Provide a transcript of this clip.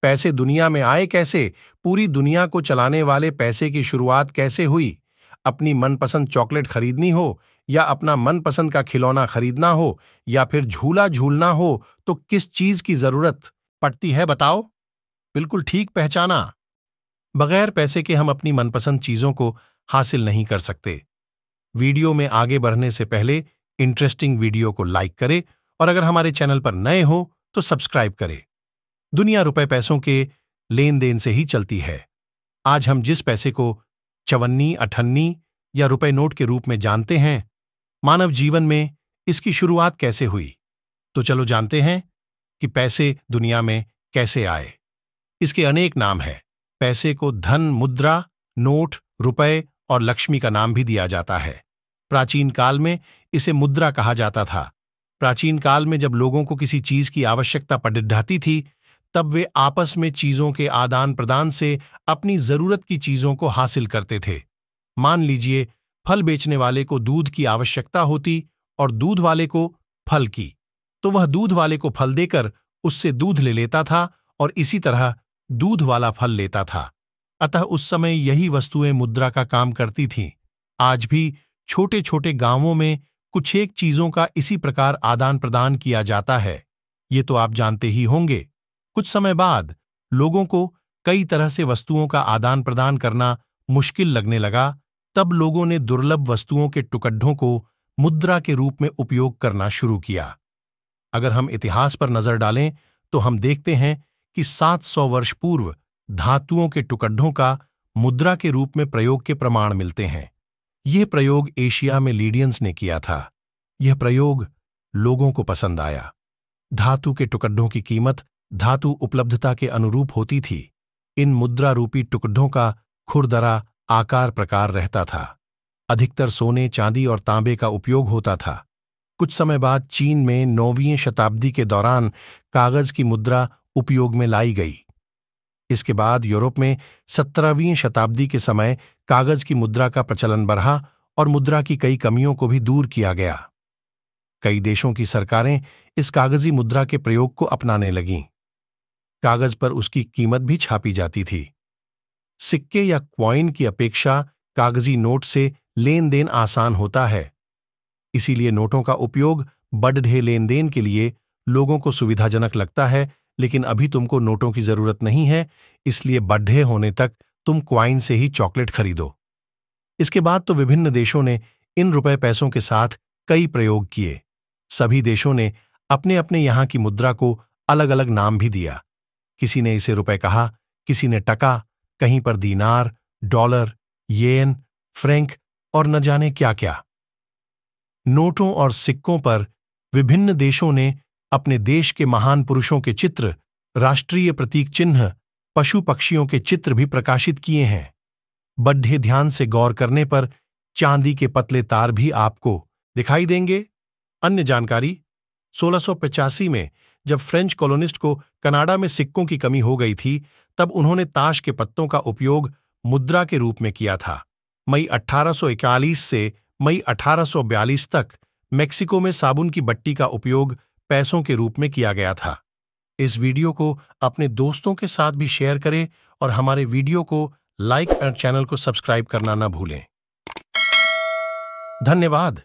पैसे दुनिया में आए कैसे, पूरी दुनिया को चलाने वाले पैसे की शुरुआत कैसे हुई, अपनी मनपसंद चॉकलेट खरीदनी हो या अपना मनपसंद का खिलौना खरीदना हो या फिर झूला झूलना हो तो किस चीज की जरूरत पड़ती है बताओ? बिल्कुल ठीक पहचाना। बगैर पैसे के हम अपनी मनपसंद चीजों को हासिल नहीं कर सकते। वीडियो में आगे बढ़ने से पहले इंटरेस्टिंग वीडियो को लाइक करें और अगर हमारे चैनल पर नए हो तो सब्सक्राइब करें। दुनिया रुपए पैसों के लेन देन से ही चलती है। आज हम जिस पैसे को चवन्नी, अठन्नी या रुपए नोट के रूप में जानते हैं, मानव जीवन में इसकी शुरुआत कैसे हुई, तो चलो जानते हैं कि पैसे दुनिया में कैसे आए। इसके अनेक नाम हैं। पैसे को धन, मुद्रा, नोट, रुपए और लक्ष्मी का नाम भी दिया जाता है। प्राचीन काल में इसे मुद्रा कहा जाता था। प्राचीन काल में जब लोगों को किसी चीज की आवश्यकता पड़ती थी, तब वे आपस में चीजों के आदान प्रदान से अपनी जरूरत की चीजों को हासिल करते थे। मान लीजिए फल बेचने वाले को दूध की आवश्यकता होती और दूध वाले को फल की, तो वह दूध वाले को फल देकर उससे दूध ले लेता था और इसी तरह दूध वाला फल लेता था। अतः उस समय यही वस्तुएं मुद्रा का काम करती थीं। आज भी छोटे छोटे गांवों में कुछ एक चीजों का इसी प्रकार आदान प्रदान किया जाता है। ये तो आप जानते ही होंगे। कुछ समय बाद लोगों को कई तरह से वस्तुओं का आदान प्रदान करना मुश्किल लगने लगा। तब लोगों ने दुर्लभ वस्तुओं के टुकड़ों को मुद्रा के रूप में उपयोग करना शुरू किया। अगर हम इतिहास पर नजर डालें तो हम देखते हैं कि 700 वर्ष पूर्व धातुओं के टुकड़ों का मुद्रा के रूप में प्रयोग के प्रमाण मिलते हैं। यह प्रयोग एशिया में लीडियंस ने किया था। यह प्रयोग लोगों को पसंद आया। धातु के टुकड़ों की कीमत धातु उपलब्धता के अनुरूप होती थी। इन मुद्रा रूपी टुकड़ों का खुरदरा आकार प्रकार रहता था। अधिकतर सोने, चांदी और तांबे का उपयोग होता था। कुछ समय बाद चीन में 9वीं शताब्दी के दौरान कागज की मुद्रा उपयोग में लाई गई। इसके बाद यूरोप में 17वीं शताब्दी के समय कागज की मुद्रा का प्रचलन बढ़ा और मुद्रा की कई कमियों को भी दूर किया गया। कई देशों की सरकारें इस कागजी मुद्रा के प्रयोग को अपनाने लगीं। कागज पर उसकी कीमत भी छापी जाती थी। सिक्के या क्वाइन की अपेक्षा कागजी नोट से लेन देन आसान होता है। इसीलिए नोटों का उपयोग बढ़े लेन देन के लिए लोगों को सुविधाजनक लगता है। लेकिन अभी तुमको नोटों की जरूरत नहीं है, इसलिए बढ़े होने तक तुम क्वाइन से ही चॉकलेट खरीदो। इसके बाद तो विभिन्न देशों ने इन रुपए पैसों के साथ कई प्रयोग किए। सभी देशों ने अपने अपने यहाँ की मुद्रा को अलग अलग नाम भी दिया। किसी ने इसे रुपए कहा, किसी ने टका, कहीं पर दीनार, डॉलर, येन, फ्रैंक और न जाने क्या क्या। नोटों और सिक्कों पर विभिन्न देशों ने अपने देश के महान पुरुषों के चित्र, राष्ट्रीय प्रतीक चिन्ह, पशु पक्षियों के चित्र भी प्रकाशित किए हैं। बढ़े ध्यान से गौर करने पर चांदी के पतले तार भी आपको दिखाई देंगे। अन्य जानकारी, 1685 में जब फ्रेंच कॉलोनिस्ट को कनाडा में सिक्कों की कमी हो गई थी, तब उन्होंने ताश के पत्तों का उपयोग मुद्रा के रूप में किया था। मई 1841 से मई 1842 तक मेक्सिको में साबुन की बट्टी का उपयोग पैसों के रूप में किया गया था। इस वीडियो को अपने दोस्तों के साथ भी शेयर करें और हमारे वीडियो को लाइक और चैनल को सब्सक्राइब करना न भूलें। धन्यवाद।